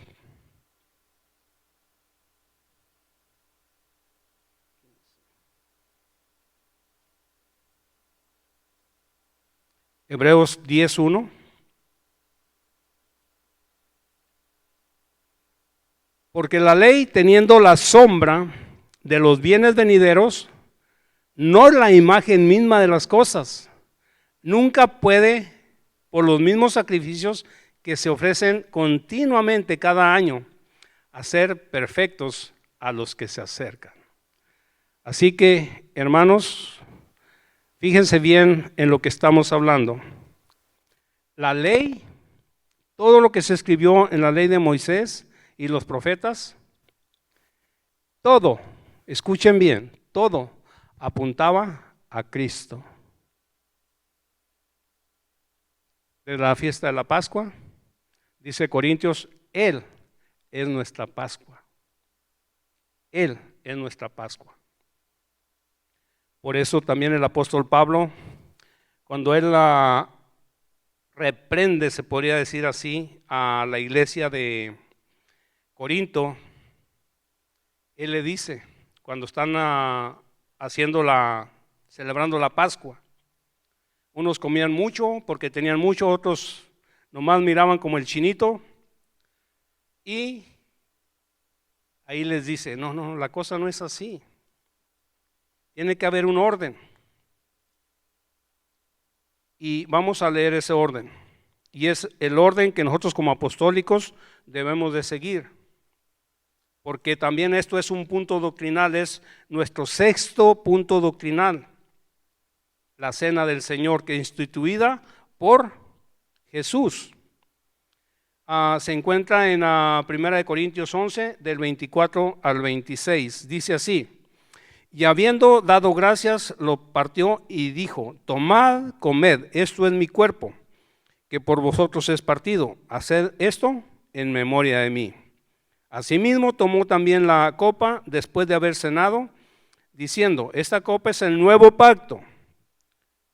Speaker 1: Hebreos 10:1. Porque la ley, teniendo la sombra de los bienes venideros, no la imagen misma de las cosas, nunca puede, por los mismos sacrificios que se ofrecen continuamente cada año a ser perfectos a los que se acercan. Así que, hermanos, fíjense bien en lo que estamos hablando. La ley, todo lo que se escribió en la ley de Moisés y los profetas, todo, escuchen bien, todo apuntaba a Cristo. De la fiesta de la Pascua, dice Corintios, Él es nuestra Pascua. Él es nuestra Pascua. Por eso también el apóstol Pablo, cuando él la reprende, se podría decir así, a la iglesia de Corinto, él le dice, cuando están celebrando la Pascua, unos comían mucho porque tenían mucho, otros nomás miraban como el chinito, y ahí les dice, no, la cosa no es así. Tiene que haber un orden. Y vamos a leer ese orden. Y es el orden que nosotros como apostólicos debemos de seguir. Porque también esto es un punto doctrinal, es nuestro sexto punto doctrinal. La cena del Señor, que es instituida por Jesús. Se encuentra en 1 Corintios 11, del 24 al 26. Dice así. Y habiendo dado gracias, lo partió y dijo, tomad, comed, esto es mi cuerpo, que por vosotros es partido. Haced esto en memoria de mí. Asimismo tomó también la copa después de haber cenado, diciendo, esta copa es el nuevo pacto.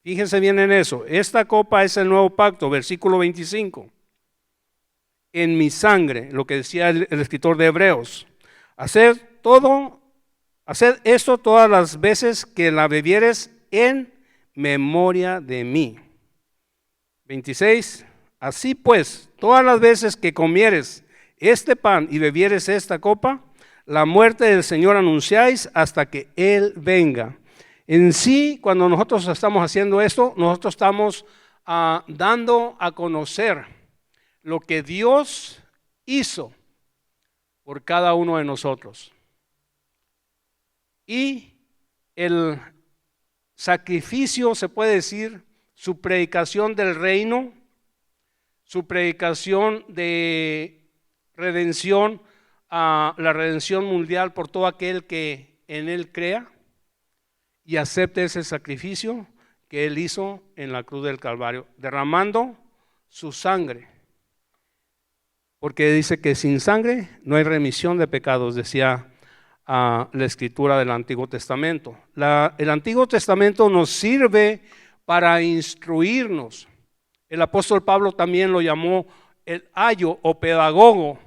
Speaker 1: Fíjense bien en eso, esta copa es el nuevo pacto, versículo 25. En mi sangre, lo que decía el escritor de Hebreos, haced esto todas las veces que la bebieres en memoria de mí. 26. Así pues, todas las veces que comieres este pan y bebieres esta copa, la muerte del Señor anunciáis hasta que Él venga. En sí, cuando nosotros estamos haciendo esto, nosotros estamos dando a conocer lo que Dios hizo por cada uno de nosotros. Y el sacrificio, se puede decir, su predicación del reino, su predicación de redención, la redención mundial por todo aquel que en él crea y acepte ese sacrificio que él hizo en la cruz del Calvario, derramando su sangre. Porque dice que sin sangre no hay remisión de pecados, decía la escritura del Antiguo Testamento. El Antiguo Testamento nos sirve para instruirnos. El apóstol Pablo también lo llamó el ayo o pedagogo,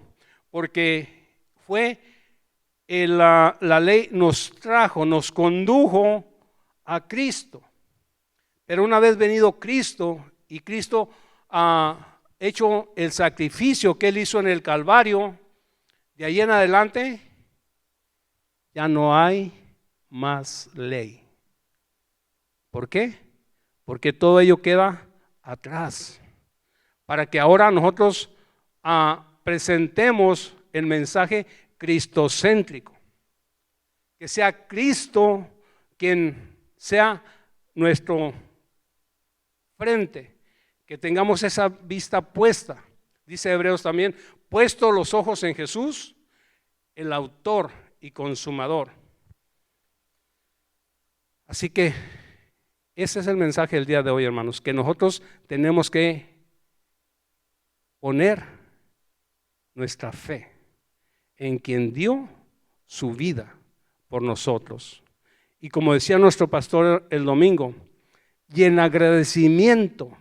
Speaker 1: porque fue la ley nos condujo a Cristo. Pero una vez venido Cristo y Cristo ha hecho el sacrificio que él hizo en el Calvario, de ahí en adelante ya no hay más ley. ¿Por qué? Porque todo ello queda atrás. Para que ahora nosotros presentemos el mensaje cristocéntrico. Que sea Cristo quien sea nuestro frente. Que tengamos esa vista puesta. Dice Hebreos también, puesto los ojos en Jesús, el autor y consumador. Así que ese es el mensaje del día de hoy, hermanos, que nosotros tenemos que poner nuestra fe en quien dio su vida por nosotros. Y como decía nuestro pastor el domingo, y en agradecimiento,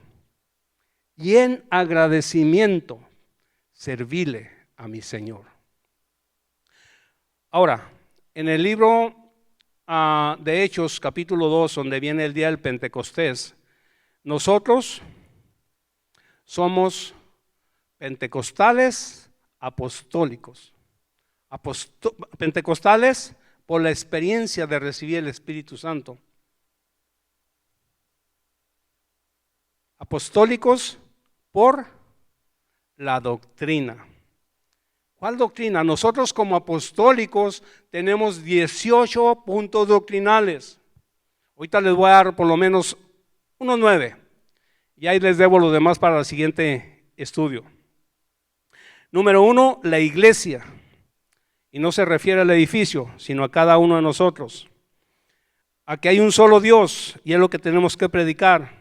Speaker 1: servirle a mi Señor. Ahora, en el libro de Hechos, capítulo 2, donde viene el día del Pentecostés, nosotros somos pentecostales apostólicos. Pentecostales por la experiencia de recibir el Espíritu Santo. Apostólicos por la doctrina. ¿Cuál doctrina? Nosotros como apostólicos tenemos 18 puntos doctrinales. Ahorita les voy a dar por lo menos unos 9. Y ahí les debo los demás para el siguiente estudio. Número 1, la iglesia. Y no se refiere al edificio, sino a cada uno de nosotros. A que hay un solo Dios y es lo que tenemos que predicar.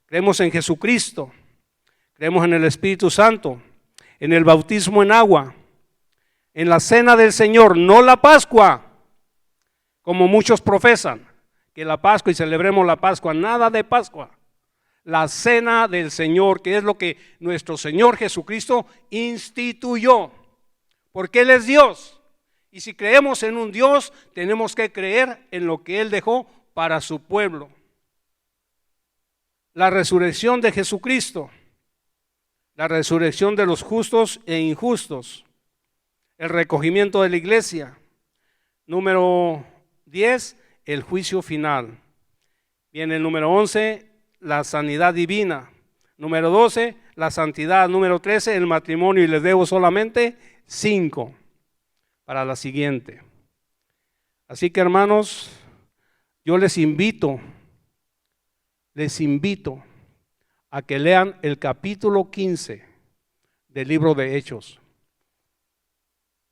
Speaker 1: Creemos en Jesucristo. Creemos en el Espíritu Santo. En el bautismo en agua. En la cena del Señor, no la Pascua, como muchos profesan, que la Pascua y celebremos la Pascua, nada de Pascua. La cena del Señor, que es lo que nuestro Señor Jesucristo instituyó, porque Él es Dios. Y si creemos en un Dios, tenemos que creer en lo que Él dejó para su pueblo. La resurrección de Jesucristo, la resurrección de los justos e injustos, el recogimiento de la iglesia. Número 10, el juicio final. Viene el número 11, la sanidad divina. Número 12, la santidad. Número 13, el matrimonio. Y les debo solamente 5 para la siguiente. Así que, hermanos, yo les invito a que lean el capítulo 15 del libro de Hechos.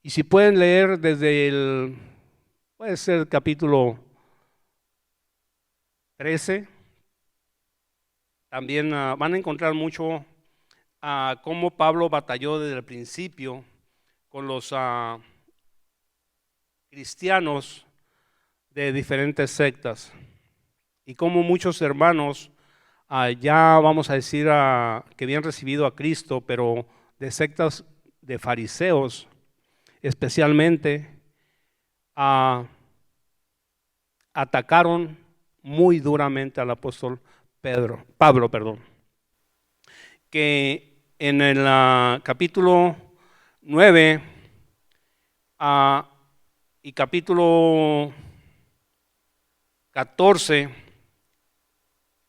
Speaker 1: Y si pueden leer desde puede ser el capítulo 13, también van a encontrar mucho cómo Pablo batalló desde el principio con los cristianos de diferentes sectas y cómo muchos hermanos ya vamos a decir que habían recibido a Cristo, pero de sectas de fariseos especialmente, atacaron muy duramente al apóstol Pablo, que en el capítulo 9 y capítulo 14, en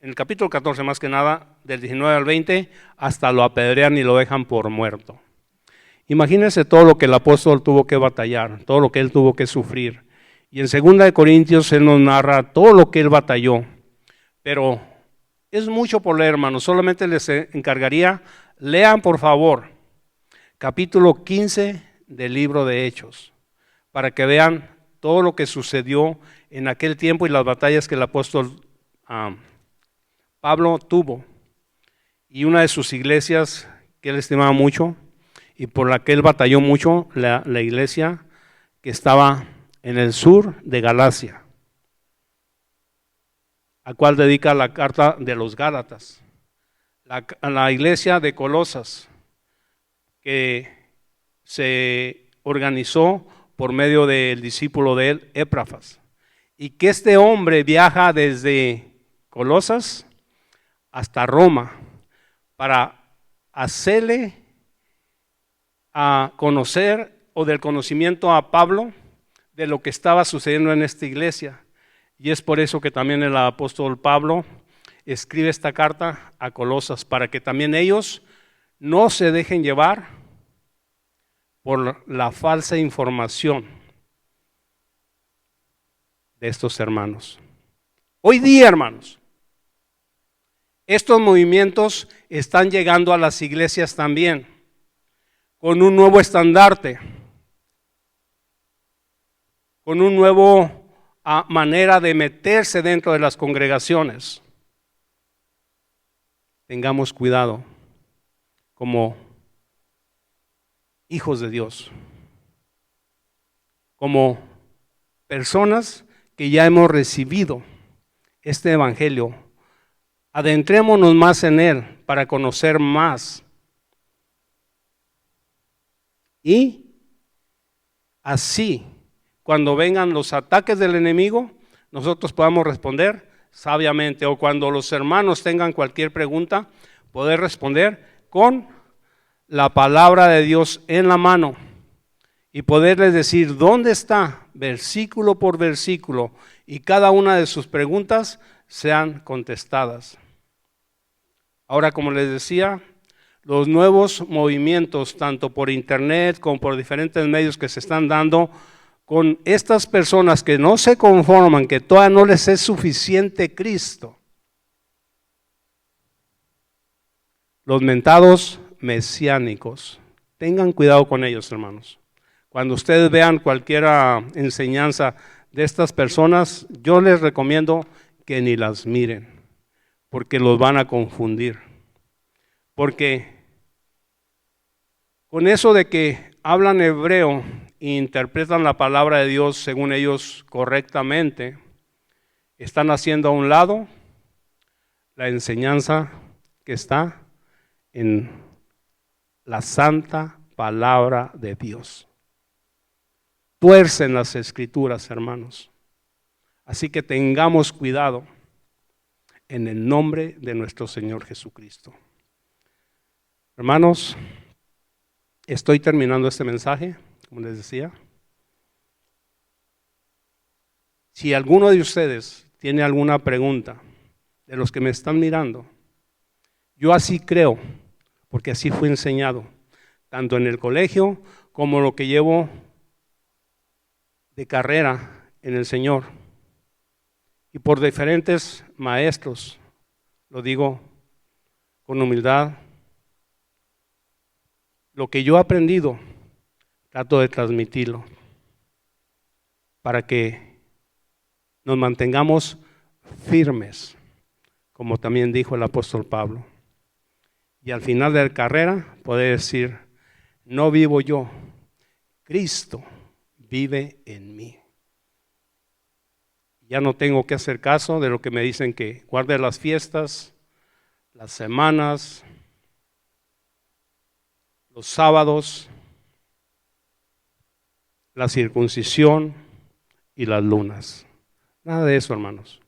Speaker 1: el capítulo 14 más que nada, del 19 al 20, hasta lo apedrean y lo dejan por muerto. Imagínense todo lo que el apóstol tuvo que batallar, todo lo que él tuvo que sufrir. Y en 2 Corintios él nos narra todo lo que él batalló. Pero es mucho por leer, hermanos. Solamente les encargaría, lean por favor, capítulo 15 del libro de Hechos, para que vean todo lo que sucedió en aquel tiempo y las batallas que el apóstol Pablo tuvo. Y una de sus iglesias que él estimaba mucho, y por la que él batalló mucho, la iglesia que estaba en el sur de Galacia, a cual dedica la carta de los Gálatas, la iglesia de Colosas, que se organizó por medio del discípulo de él, Epafras, y que este hombre viaja desde Colosas hasta Roma para hacerle a conocer o del conocimiento a Pablo de lo que estaba sucediendo en esta iglesia. Y es por eso que también el apóstol Pablo escribe esta carta a Colosas, para que también ellos no se dejen llevar por la falsa información de estos hermanos. Hoy día, hermanos, estos movimientos están llegando a las iglesias también, con un nuevo estandarte, con un nuevo manera de meterse dentro de las congregaciones. Tengamos cuidado como hijos de Dios, como personas que ya hemos recibido este evangelio. Adentrémonos más en él para conocer más. Y así, cuando vengan los ataques del enemigo, nosotros podamos responder sabiamente, o cuando los hermanos tengan cualquier pregunta, poder responder con la palabra de Dios en la mano y poderles decir dónde está, versículo por versículo, y cada una de sus preguntas sean contestadas. Ahora, como les decía, los nuevos movimientos, tanto por internet como por diferentes medios que se están dando, con estas personas que no se conforman, que todavía no les es suficiente Cristo. Los mentados mesiánicos. Tengan cuidado con ellos, hermanos. Cuando ustedes vean cualquier enseñanza de estas personas, yo les recomiendo que ni las miren, porque los van a confundir. Porque con eso de que hablan hebreo e interpretan la palabra de Dios según ellos correctamente, están haciendo a un lado la enseñanza que está en la santa palabra de Dios. Tuercen las escrituras, hermanos. Así que tengamos cuidado en el nombre de nuestro Señor Jesucristo. Hermanos, estoy terminando este mensaje, como les decía. Si alguno de ustedes tiene alguna pregunta, de los que me están mirando, yo así creo, porque así fui enseñado, tanto en el colegio como lo que llevo de carrera en el Señor, y por diferentes maestros, lo digo con humildad. Lo que yo he aprendido, trato de transmitirlo para que nos mantengamos firmes, como también dijo el apóstol Pablo. Y al final de la carrera poder decir, no vivo yo, Cristo vive en mí. Ya no tengo que hacer caso de lo que me dicen que guarde las fiestas, las semanas, los sábados, la circuncisión y las lunas. Nada de eso, hermanos.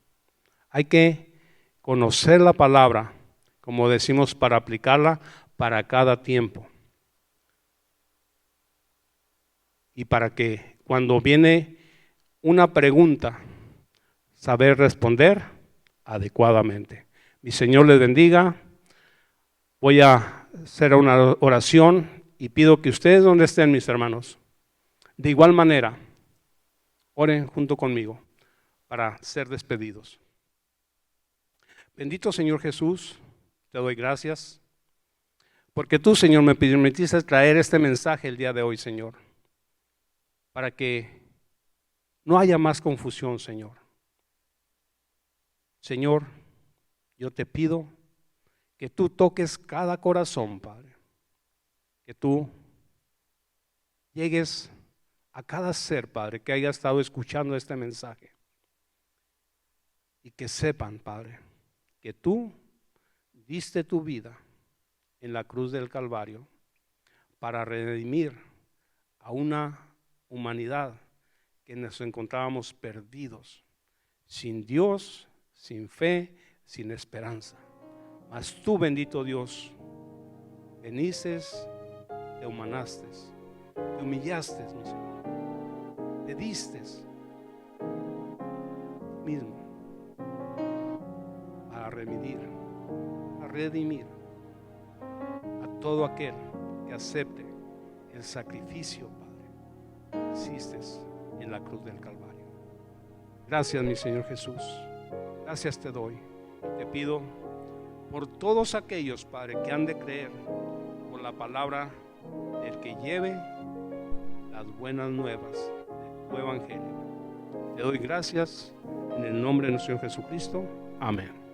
Speaker 1: Hay que conocer la palabra, como decimos, para aplicarla para cada tiempo. Y para que cuando viene una pregunta, saber responder adecuadamente. Mi Señor les bendiga. Voy a hacer una oración y pido que ustedes, donde estén, mis hermanos, de igual manera, oren junto conmigo para ser despedidos. Bendito Señor Jesús, te doy gracias, porque tú, Señor, me permitiste traer este mensaje el día de hoy, Señor, para que no haya más confusión, Señor. Señor, yo te pido que tú toques cada corazón, Padre, que tú llegues a cada ser, Padre, que haya estado escuchando este mensaje, y que sepan, Padre, que tú diste tu vida en la cruz del Calvario para redimir a una humanidad que nos encontrábamos perdidos, sin Dios, sin fe, sin esperanza. Mas tú, bendito Dios, veniste, te humanaste, te humillaste, mi Señor, te diste mismo para redimir a todo aquel que acepte el sacrificio, Padre, que hiciste en la cruz del Calvario. Gracias, mi Señor Jesús. Gracias te doy. Te pido por todos aquellos, Padre, que han de creer por la palabra del que lleve las buenas nuevas de tu evangelio. Te doy gracias en el nombre de nuestro Señor Jesucristo. Amén.